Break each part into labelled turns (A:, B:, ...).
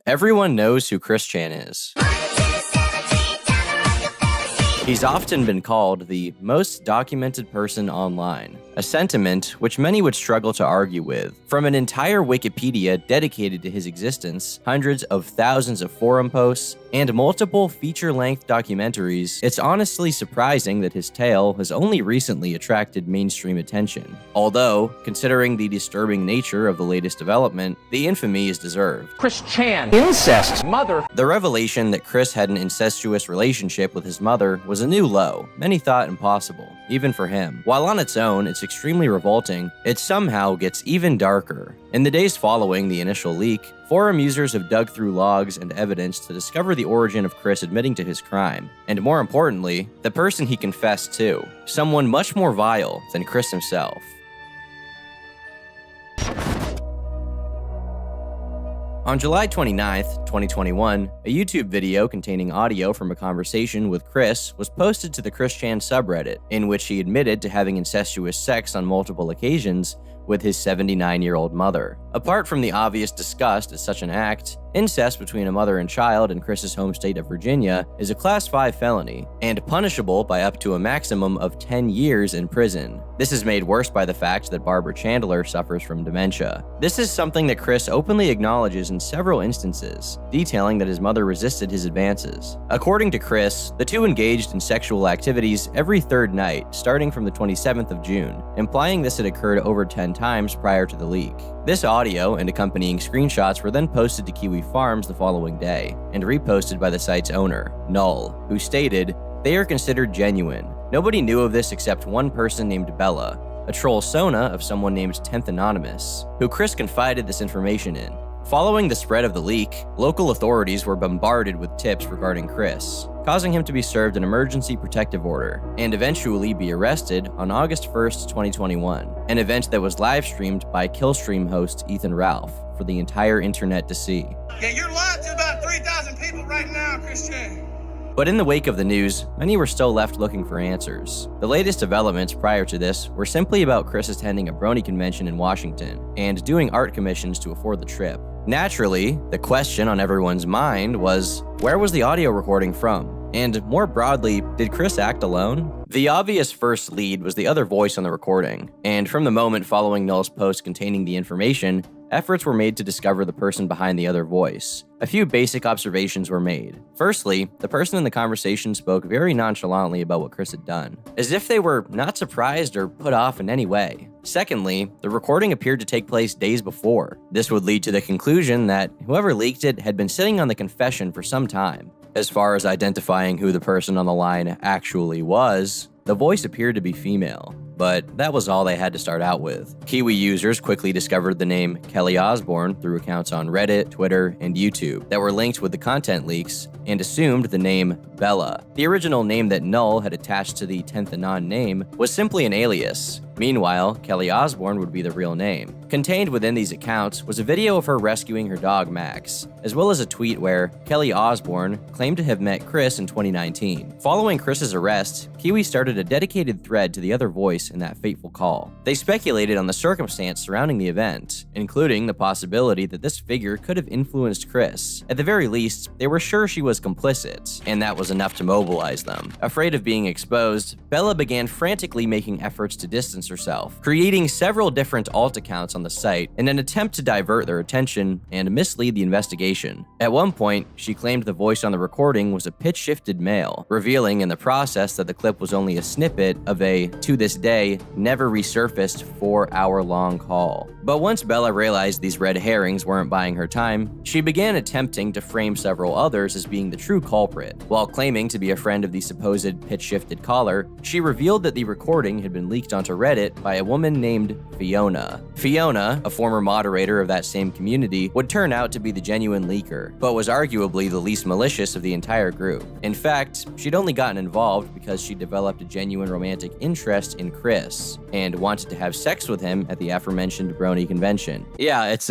A: Everyone knows who Chris Chan is. He's often been called the most documented person online, a sentiment which many would struggle to argue with. From an entire Wikipedia dedicated to his existence, hundreds of thousands of forum posts, and multiple feature-length documentaries, it's honestly surprising that his tale has only recently attracted mainstream attention. Although, considering the disturbing nature of the latest development, the infamy is deserved.
B: Chris Chan, incest, mother.
A: The revelation that Chris had an incestuous relationship with his mother was a new low, many thought impossible, even for him. While on its own, it's extremely revolting, it somehow gets even darker. In the days following the initial leak, forum users have dug through logs and evidence to discover the origin of Chris admitting to his crime, and more importantly, the person he confessed to, someone much more vile than Chris himself. On July 29th, 2021, a YouTube video containing audio from a conversation with Chris was posted to the Chris Chan subreddit, in which he admitted to having incestuous sex on multiple occasions with his 79-year-old mother. Apart from the obvious disgust at such an act, incest between a mother and child in Chris's home state of Virginia is a Class 5 felony and punishable by up to a maximum of 10 years in prison. This is made worse by the fact that Barbara Chandler suffers from dementia. This is something that Chris openly acknowledges in several instances, detailing that his mother resisted his advances. According to Chris, the two engaged in sexual activities every third night, starting from the 27th of June, implying this had occurred over 10 times prior to the leak. This audio and accompanying screenshots were then posted to Kiwi Farms the following day, and reposted by the site's owner, Null, who stated, "They are considered genuine. Nobody knew of this except one person named Bella, a troll Sona of someone named 10th Anonymous, who Chris confided this information in." Following the spread of the leak, local authorities were bombarded with tips regarding Chris, causing him to be served an emergency protective order, and eventually be arrested on August 1st, 2021, an event that was live-streamed by Killstream host Ethan Ralph for the entire internet to see.
C: Yeah, you're lying to about 3,000 people right now, Chris Chan.
A: But in the wake of the news, many were still left looking for answers. The latest developments prior to this were simply about Chris attending a Brony convention in Washington and doing art commissions to afford the trip. Naturally, the question on everyone's mind was, where was the audio recording from? And more broadly, did Chris act alone? The obvious first lead was the other voice on the recording, and from the moment following Null's post containing the information, efforts were made to discover the person behind the other voice. A few basic observations were made. Firstly, the person in the conversation spoke very nonchalantly about what Chris had done, as if they were not surprised or put off in any way. Secondly, the recording appeared to take place days before. This would lead to the conclusion that whoever leaked it had been sitting on the confession for some time. As far as identifying who the person on the line actually was, the voice appeared to be female, but that was all they had to start out with. Kiwi users quickly discovered the name Kelly Osbourne through accounts on Reddit, Twitter, and YouTube that were linked with the content leaks, and assumed the name Bella. The original name that Null had attached to the 10th Anon name was simply an alias. Meanwhile, Kelly Osbourne would be the real name. Contained within these accounts was a video of her rescuing her dog Max, as well as a tweet where Kelly Osbourne claimed to have met Chris in 2019. Following Chris's arrest, Kiwi started a dedicated thread to the other voice in that fateful call. They speculated on the circumstance surrounding the event, including the possibility that this figure could have influenced Chris. At the very least, they were sure she was complicit, and that was enough to mobilize them. Afraid of being exposed, Bella began frantically making efforts to distance herself, creating several different alt accounts on the site in an attempt to divert their attention and mislead the investigation. At one point, she claimed the voice on the recording was a pitch-shifted male, revealing in the process that the clip was only a snippet of a, to this day, never resurfaced 4-hour-long call. But once Bella realized these red herrings weren't buying her time, she began attempting to frame several others as being the true culprit. While claiming to be a friend of the supposed pitch-shifted caller, she revealed that the recording had been leaked onto Reddit by a woman named Fiona. Fiona, a former moderator of that same community, would turn out to be the genuine leaker, but was arguably the least malicious of the entire group. In fact, she'd only gotten involved because she developed a genuine romantic interest in Chris, and wanted to have sex with him at the aforementioned Brony convention. Yeah, it's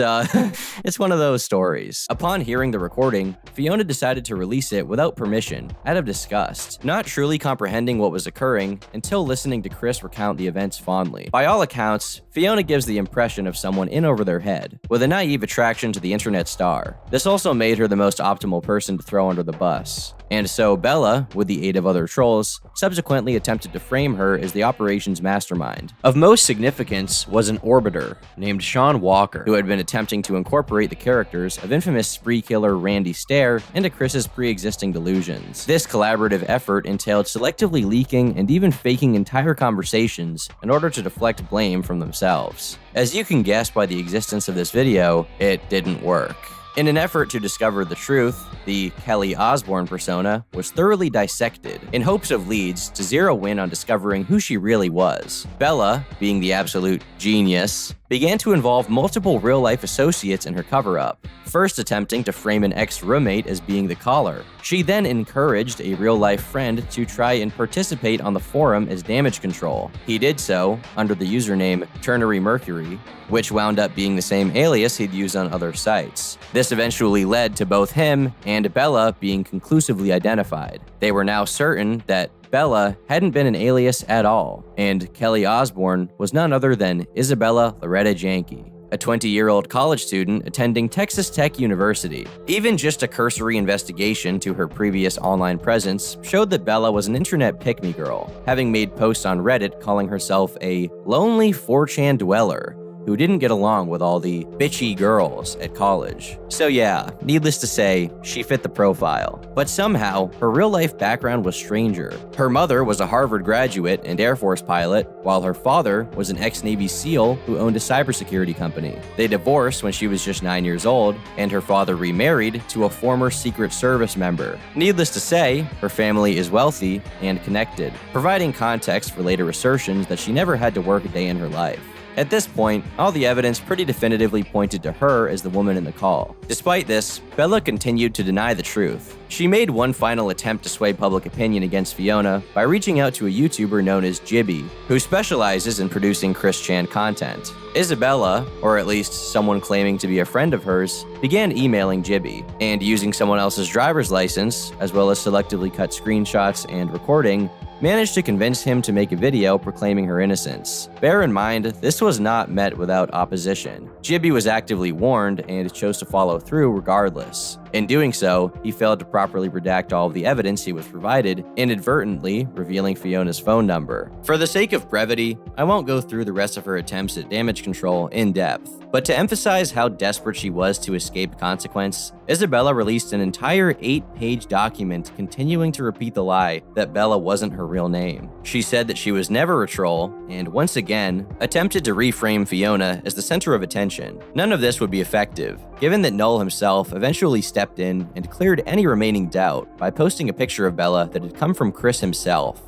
A: it's one of those stories. Upon hearing the recording, Fiona decided to release it without permission, out of disgust, not truly comprehending what was occurring until listening to Chris recount the events fondly. By all accounts, Fiona gives the impression of someone in over their head, with a naive attraction to the internet star. This also made her the most optimal person to throw under the bus. And so Bella, with the aid of other trolls, subsequently attempted to frame her as the operation's mastermind. Of most significance was an orbiter named Sean Walker, who had been attempting to incorporate the characters of infamous spree killer Randy Stair into Chris's pre-existing delusions. This collaborative effort entailed selectively leaking and even faking entire conversations in order to deflect blame from themselves. As you can guess by the existence of this video, it didn't work. In an effort to discover the truth, the Kelly Osbourne persona was thoroughly dissected in hopes of leads to zero in on discovering who she really was. Bella, being the absolute genius, began to involve multiple real-life associates in her cover-up, first attempting to frame an ex-roommate as being the caller. She then encouraged a real-life friend to try and participate on the forum as damage control. He did so under the username Ternary Mercury, which wound up being the same alias he'd used on other sites. This eventually led to both him and Bella being conclusively identified. They were now certain that Bella hadn't been an alias at all, and Kelly Osbourne was none other than Isabella Loretta Janke, a 20-year-old college student attending Texas Tech University. Even just a cursory investigation to her previous online presence showed that Bella was an internet pick-me girl, having made posts on Reddit calling herself a lonely 4chan dweller who didn't get along with all the bitchy girls at college. So yeah, needless to say, she fit the profile. But somehow, her real-life background was stranger. Her mother was a Harvard graduate and Air Force pilot, while her father was an ex-Navy SEAL who owned a cybersecurity company. They divorced when she was just 9 years old, and her father remarried to a former Secret Service member. Needless to say, her family is wealthy and connected, providing context for later assertions that she never had to work a day in her life. At this point, all the evidence pretty definitively pointed to her as the woman in the call. Despite this, Bella continued to deny the truth. She made one final attempt to sway public opinion against Fiona by reaching out to a YouTuber known as Jibby, who specializes in producing Chris Chan content. Isabella, or at least someone claiming to be a friend of hers, began emailing Jibby, and using someone else's driver's license, as well as selectively cut screenshots and recording, managed to convince him to make a video proclaiming her innocence. Bear in mind, this was not met without opposition. Jibby was actively warned and chose to follow through regardless. In doing so, he failed to properly redact all of the evidence he was provided, inadvertently revealing Fiona's phone number. For the sake of brevity, I won't go through the rest of her attempts at damage control in depth, but to emphasize how desperate she was to escape consequence, Isabella released an entire 8-page document continuing to repeat the lie that Bella wasn't her real name. She said that she was never a troll, and once again, attempted to reframe Fiona as the center of attention. None of this would be effective, given that Null himself eventually stepped in and cleared any remaining doubt by posting a picture of Bella that had come from Chris himself.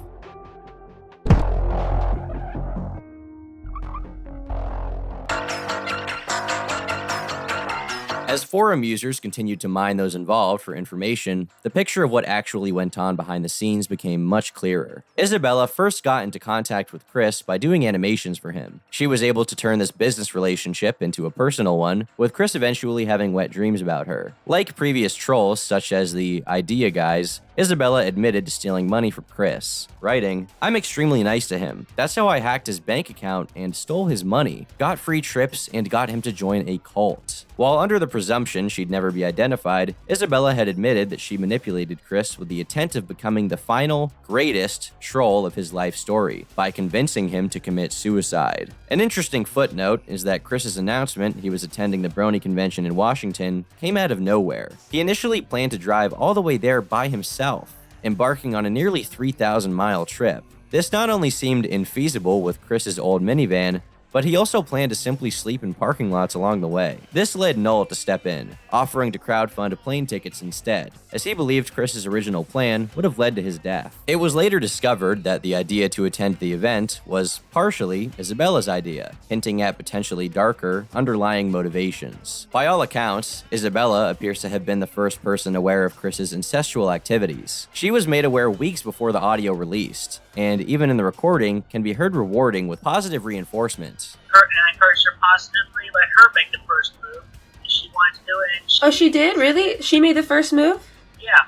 A: As forum users continued to mine those involved for information, the picture of what actually went on behind the scenes became much clearer. Isabella first got into contact with Chris by doing animations for him. She was able to turn this business relationship into a personal one, with Chris eventually having wet dreams about her. Like previous trolls, such as the Idea guys, Isabella admitted to stealing money from Chris, writing, "I'm extremely nice to him. That's how I hacked his bank account and stole his money, got free trips, and got him to join a cult." While under the presumption she'd never be identified, Isabella had admitted that she manipulated Chris with the intent of becoming the final, greatest troll of his life story by convincing him to commit suicide. An interesting footnote is that Chris's announcement he was attending the Brony convention in Washington came out of nowhere. He initially planned to drive all the way there by himself, embarking on a nearly 3,000-mile trip. This not only seemed infeasible with Chris's old minivan, but he also planned to simply sleep in parking lots along the way. This led Null to step in, offering to crowdfund plane tickets instead, as he believed Chris's original plan would have led to his death. It was later discovered that the idea to attend the event was partially Isabella's idea, hinting at potentially darker, underlying motivations. By all accounts, Isabella appears to have been the first person aware of Chris's incestual activities. She was made aware weeks before the audio released, and even in the recording can be heard rewarding with positive reinforcement.
D: And I encouraged her positively, let her make the first move. And she wanted to do it. And
E: Oh, she did? Really? She made the first move?
D: Yeah.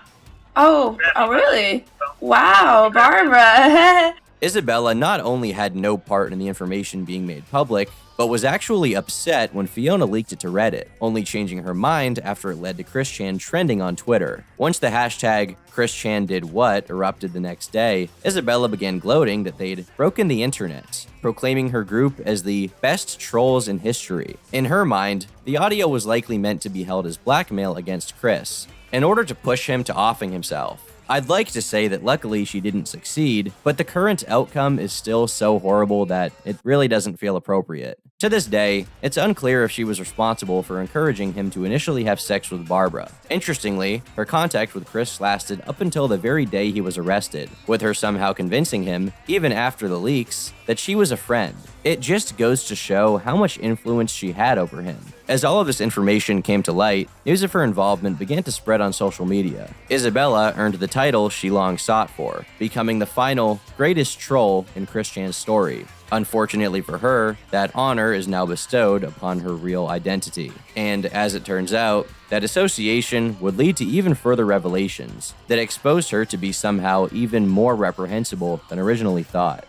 E: Oh, really? Wow, Barbara.
A: Isabella not only had no part in the information being made public, but was actually upset when Fiona leaked it to Reddit, only changing her mind after it led to Chris Chan trending on Twitter. Once the hashtag #ChrisChanDidWhat erupted the next day, Isabella began gloating that they'd broken the internet, proclaiming her group as the best trolls in history. In her mind, the audio was likely meant to be held as blackmail against Chris, in order to push him to offing himself. I'd like to say that luckily she didn't succeed, but the current outcome is still so horrible that it really doesn't feel appropriate. To this day, it's unclear if she was responsible for encouraging him to initially have sex with Barbara. Interestingly, her contact with Chris lasted up until the very day he was arrested, with her somehow convincing him, even after the leaks, that she was a friend. It just goes to show how much influence she had over him. As all of this information came to light, news of her involvement began to spread on social media. Isabella earned the title she long sought for, becoming the final, greatest troll in Chris Chan's story. Unfortunately for her, that honor is now bestowed upon her real identity. And as it turns out, that association would lead to even further revelations that exposed her to be somehow even more reprehensible than originally thought.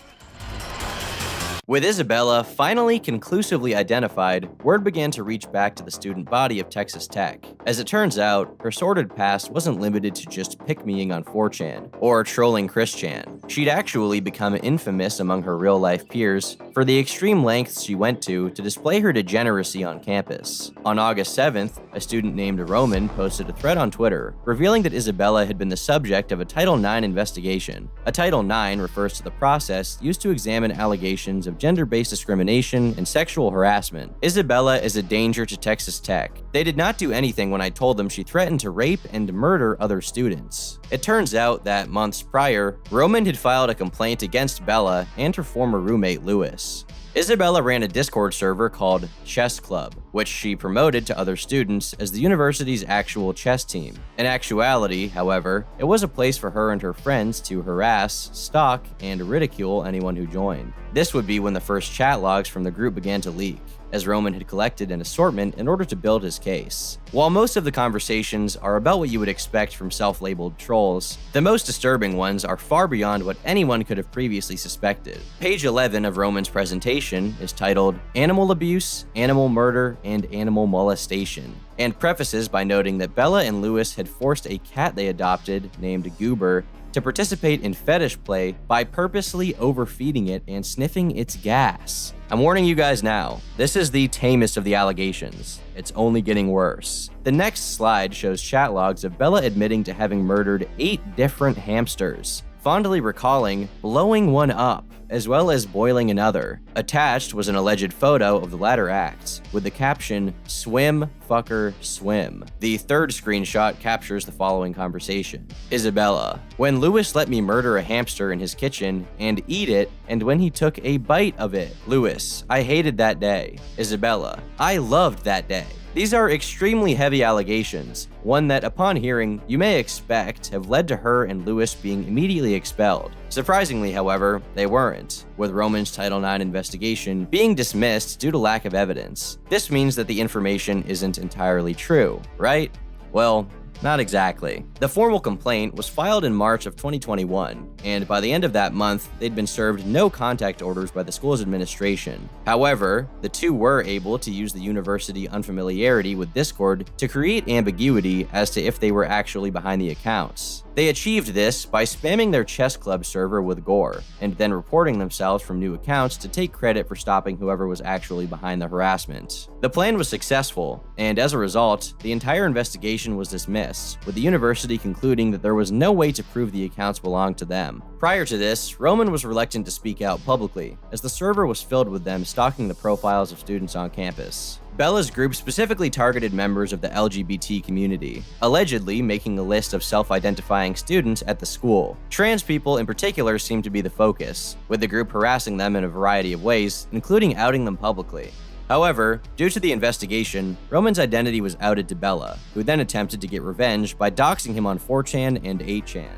A: With Isabella finally conclusively identified, word began to reach back to the student body of Texas Tech. As it turns out, her sordid past wasn't limited to just pick-meing on 4chan, or trolling Chris Chan. She'd actually become infamous among her real-life peers for the extreme lengths she went to display her degeneracy on campus. On August 7th, a student named Roman posted a thread on Twitter, revealing that Isabella had been the subject of a Title IX investigation. A Title IX refers to the process used to examine allegations of gender-based discrimination and sexual harassment. Isabella is a danger to Texas Tech. They did not do anything when I told them she threatened to rape and murder other students. It turns out that months prior, Roman had filed a complaint against Bella and her former roommate Lewis. Isabella ran a Discord server called Chess Club, which she promoted to other students as the university's actual chess team. In actuality, however, it was a place for her and her friends to harass, stalk, and ridicule anyone who joined. This would be when the first chat logs from the group began to leak, as Roman had collected an assortment in order to build his case. While most of the conversations are about what you would expect from self-labeled trolls, the most disturbing ones are far beyond what anyone could have previously suspected. Page 11 of Roman's presentation is titled Animal Abuse, Animal Murder, and Animal Molestation, and prefaces by noting that Bella and Lewis had forced a cat they adopted, named Goober, to participate in fetish play by purposely overfeeding it and sniffing its gas. I'm warning you guys now, this is the tamest of the allegations. It's only getting worse. The next slide shows chat logs of Bella admitting to having murdered 8 different hamsters, fondly recalling blowing one up, as well as boiling another. Attached was an alleged photo of the latter act, with the caption, "Swim, fucker, swim." The third screenshot captures the following conversation. Isabella: when Lewis let me murder a hamster in his kitchen and eat it, and when he took a bite of it. Lewis: I hated that day. Isabella: I loved that day. These are extremely heavy allegations, one that, upon hearing, you may expect have led to her and Lewis being immediately expelled. Surprisingly, however, they weren't, with Roman's Title IX investigation being dismissed due to lack of evidence. This means that the information isn't entirely true, right? Well, not exactly. The formal complaint was filed in March of 2021, and by the end of that month, they'd been served no contact orders by the school's administration. However, the two were able to use the university unfamiliarity with Discord to create ambiguity as to if they were actually behind the accounts. They achieved this by spamming their chess club server with gore, and then reporting themselves from new accounts to take credit for stopping whoever was actually behind the harassment. The plan was successful, and as a result, the entire investigation was dismissed, with the university concluding that there was no way to prove the accounts belonged to them. Prior to this, Roman was reluctant to speak out publicly, as the server was filled with them stalking the profiles of students on campus. Bella's group specifically targeted members of the LGBT community, allegedly making a list of self-identifying students at the school. Trans people in particular seemed to be the focus, with the group harassing them in a variety of ways, including outing them publicly. However, due to the investigation, Roman's identity was outed to Bella, who then attempted to get revenge by doxing him on 4chan and 8chan.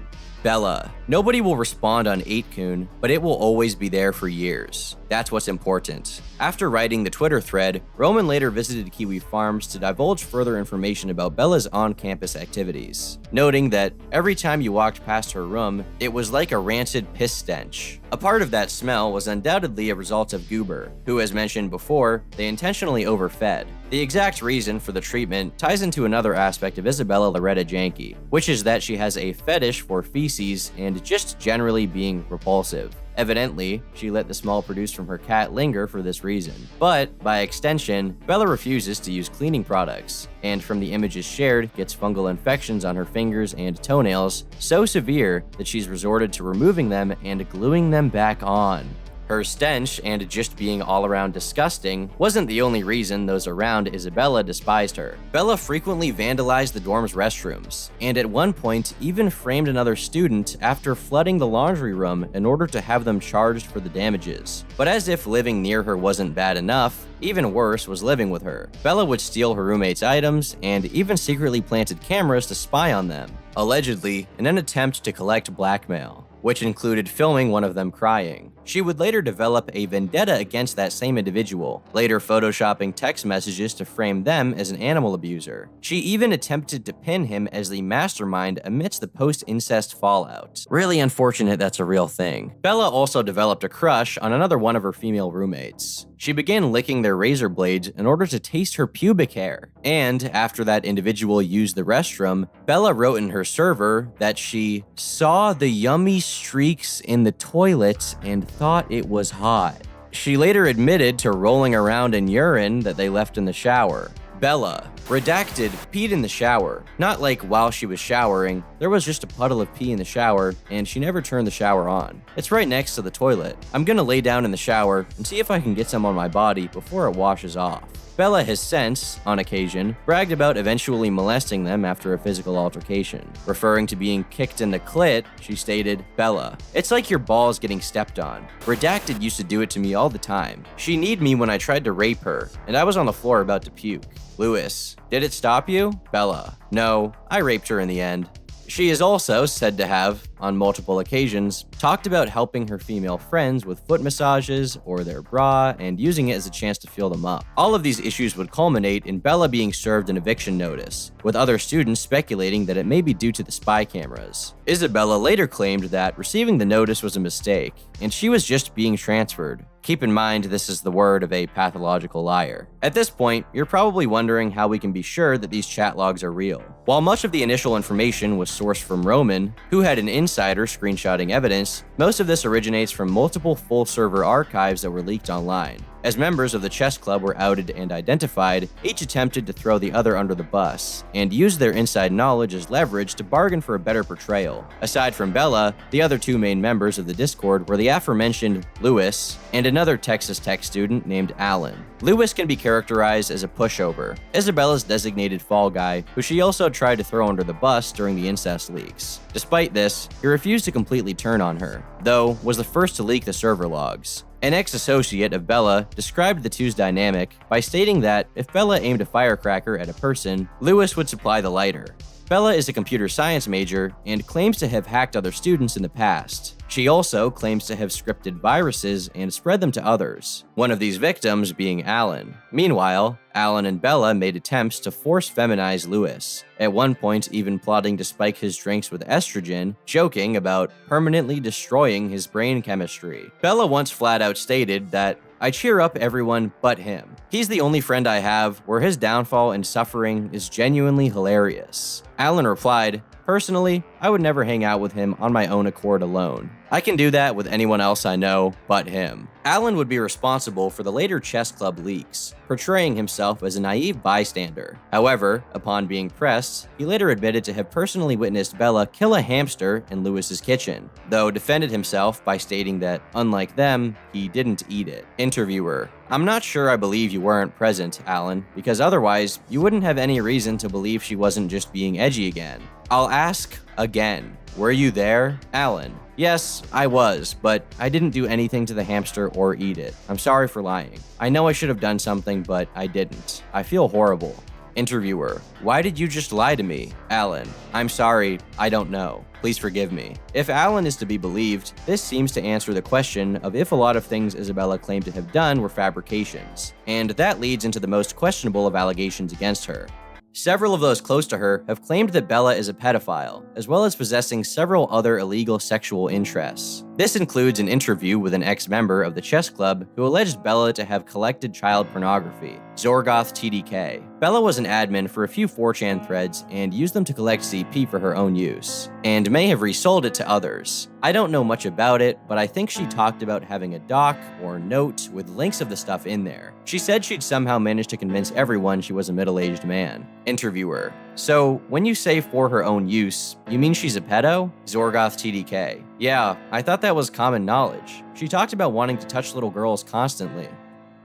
A: Bella. Nobody will respond on 8kun, but it will always be there for years. That's what's important. After writing the Twitter thread, Roman later visited Kiwi Farms to divulge further information about Bella's on-campus activities, noting that every time you walked past her room, it was like a rancid piss stench. A part of that smell was undoubtedly a result of Goober, who, as mentioned before, they intentionally overfed. The exact reason for the treatment ties into another aspect of Isabella Loretta Janke, which is that she has a fetish for feces and just generally being repulsive. Evidently, she let the smell produced from her cat linger for this reason. But, by extension, Bella refuses to use cleaning products, and from the images shared, gets fungal infections on her fingers and toenails so severe that she's resorted to removing them and gluing them back on. Her stench and just being all around disgusting wasn't the only reason those around Isabella despised her. Bella frequently vandalized the dorm's restrooms, and at one point even framed another student after flooding the laundry room in order to have them charged for the damages. But as if living near her wasn't bad enough, even worse was living with her. Bella would steal her roommates' items and even secretly planted cameras to spy on them, allegedly in an attempt to collect blackmail, which included filming one of them crying. She would later develop a vendetta against that same individual, later photoshopping text messages to frame them as an animal abuser. She even attempted to pin him as the mastermind amidst the post-incest fallout. Really unfortunate that's a real thing. Bella also developed a crush on another one of her female roommates. She began licking their razor blades in order to taste her pubic hair. And after that individual used the restroom, Bella wrote in her server that she saw the yummy streaks in the toilet and thought it was hot. She later admitted to rolling around in urine that they left in the shower. Bella, redacted, peed in the shower. Not like while she was showering, there was just a puddle of pee in the shower, and she never turned the shower on. It's right next to the toilet. I'm gonna lay down in the shower and see if I can get some on my body before it washes off. Bella has since, on occasion, bragged about eventually molesting them after a physical altercation. Referring to being kicked in the clit, she stated, "Bella, it's like your balls getting stepped on. Redacted used to do it to me all the time. She kneed me when I tried to rape her, and I was on the floor about to puke." Lewis, did it stop you? Bella, no, I raped her in the end. She is also said to have, on multiple occasions, talked about helping her female friends with foot massages or their bra and using it as a chance to feel them up. All of these issues would culminate in Bella being served an eviction notice, with other students speculating that it may be due to the spy cameras. Isabella later claimed that receiving the notice was a mistake, and she was just being transferred. Keep in mind, this is the word of a pathological liar. At this point, you're probably wondering how we can be sure that these chat logs are real. While much of the initial information was sourced from Roman, who had an insider screenshotting evidence, most of this originates from multiple full-server archives that were leaked online. As members of the chess club were outed and identified, each attempted to throw the other under the bus, and used their inside knowledge as leverage to bargain for a better portrayal. Aside from Bella, the other two main members of the Discord were the aforementioned Lewis and another Texas Tech student named Alan. Lewis can be characterized as a pushover, Isabella's designated fall guy, who she also tried to throw under the bus during the incest leaks. Despite this, he refused to completely turn on her, though was the first to leak the server logs. An ex-associate of Bella described the two's dynamic by stating that if Bella aimed a firecracker at a person, Lewis would supply the lighter. Bella is a computer science major and claims to have hacked other students in the past. She also claims to have scripted viruses and spread them to others, one of these victims being Alan. Meanwhile, Alan and Bella made attempts to force feminize Lewis, at one point even plotting to spike his drinks with estrogen, joking about permanently destroying his brain chemistry. Bella once flat out stated that, "I cheer up everyone but him. He's the only friend I have where his downfall and suffering is genuinely hilarious." Alan replied, "Personally, I would never hang out with him on my own accord alone. I can do that with anyone else I know but him." Alan would be responsible for the later chess club leaks, portraying himself as a naive bystander. However, upon being pressed, he later admitted to have personally witnessed Bella kill a hamster in Lewis's kitchen, though defended himself by stating that, unlike them, he didn't eat it. Interviewer, "I'm not sure I believe you weren't present, Alan, because otherwise, you wouldn't have any reason to believe she wasn't just being edgy again. I'll ask again. Were you there? Alan, yes, I was, but I didn't do anything to the hamster or eat it. I'm sorry for lying. I know I should have done something, but I didn't. I feel horrible." Interviewer: Why did you just lie to me? Alan: I'm sorry, I don't know. Please forgive me. If Alan is to be believed, this seems to answer the question of if a lot of things Isabella claimed to have done were fabrications, and that leads into the most questionable of allegations against her. Several of those close to her have claimed that Bella is a pedophile, as well as possessing several other illegal sexual interests. This includes an interview with an ex-member of the chess club who alleged Bella to have collected child pornography, Zorgoth TDK. Bella was an admin for a few 4chan threads and used them to collect CP for her own use, and may have resold it to others. I don't know much about it, but I think she talked about having a doc or note with links of the stuff in there. She said she'd somehow managed to convince everyone she was a middle-aged man. Interviewer: So, when you say for her own use, you mean she's a pedo? Zorgoth TDK: Yeah, I thought that was common knowledge. She talked about wanting to touch little girls constantly.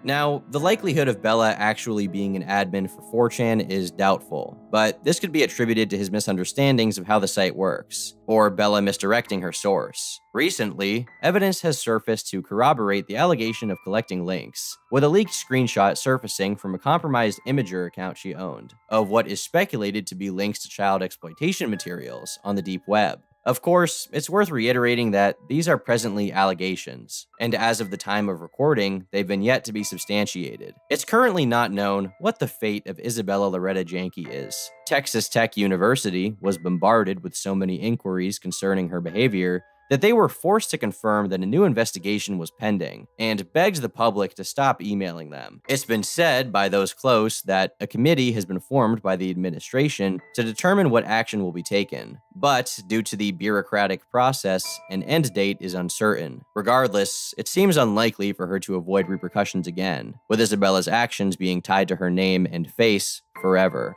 A: Now, the likelihood of Bella actually being an admin for 4chan is doubtful, but this could be attributed to his misunderstandings of how the site works, or Bella misdirecting her source. Recently, evidence has surfaced to corroborate the allegation of collecting links, with a leaked screenshot surfacing from a compromised Imager account she owned, of what is speculated to be links to child exploitation materials on the deep web. Of course, it's worth reiterating that these are presently allegations, and as of the time of recording, they've been yet to be substantiated. It's currently not known what the fate of Isabella Loretta Janke is. Texas Tech University was bombarded with so many inquiries concerning her behavior that they were forced to confirm that a new investigation was pending, and begged the public to stop emailing them. It's been said by those close that a committee has been formed by the administration to determine what action will be taken, but due to the bureaucratic process, an end date is uncertain. Regardless, it seems unlikely for her to avoid repercussions again, with Isabella's actions being tied to her name and face forever.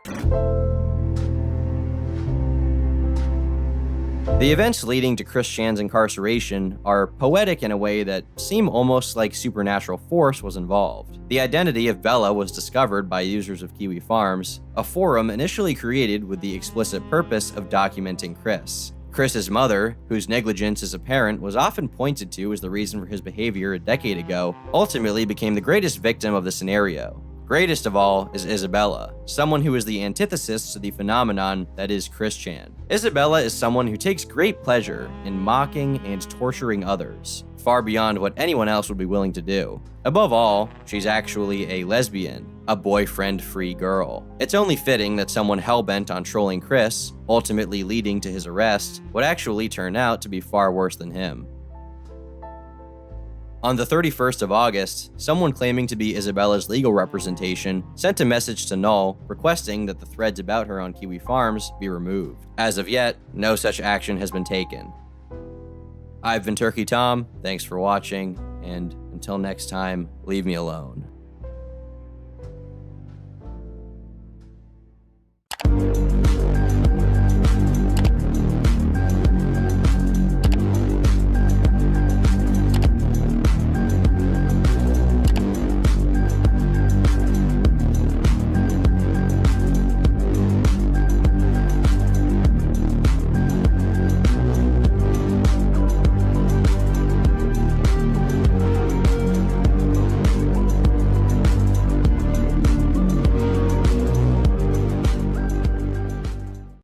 A: The events leading to Chris Chan's incarceration are poetic in a way that seem almost like supernatural force was involved. The identity of Bella was discovered by users of Kiwi Farms, a forum initially created with the explicit purpose of documenting Chris. Chris's mother, whose negligence is apparent was often pointed to as the reason for his behavior a decade ago, ultimately became the greatest victim of the scenario. Greatest of all is Isabella, someone who is the antithesis to the phenomenon that is Chris Chan. Isabella is someone who takes great pleasure in mocking and torturing others, far beyond what anyone else would be willing to do. Above all, she's actually a lesbian, a boyfriend-free girl. It's only fitting that someone hell-bent on trolling Chris, ultimately leading to his arrest, would actually turn out to be far worse than him. On the 31st of August, someone claiming to be Isabella's legal representation sent a message to Null requesting that the threads about her on Kiwi Farms be removed. As of yet, no such action has been taken. I've been Turkey Tom, thanks for watching, and until next time, leave me alone.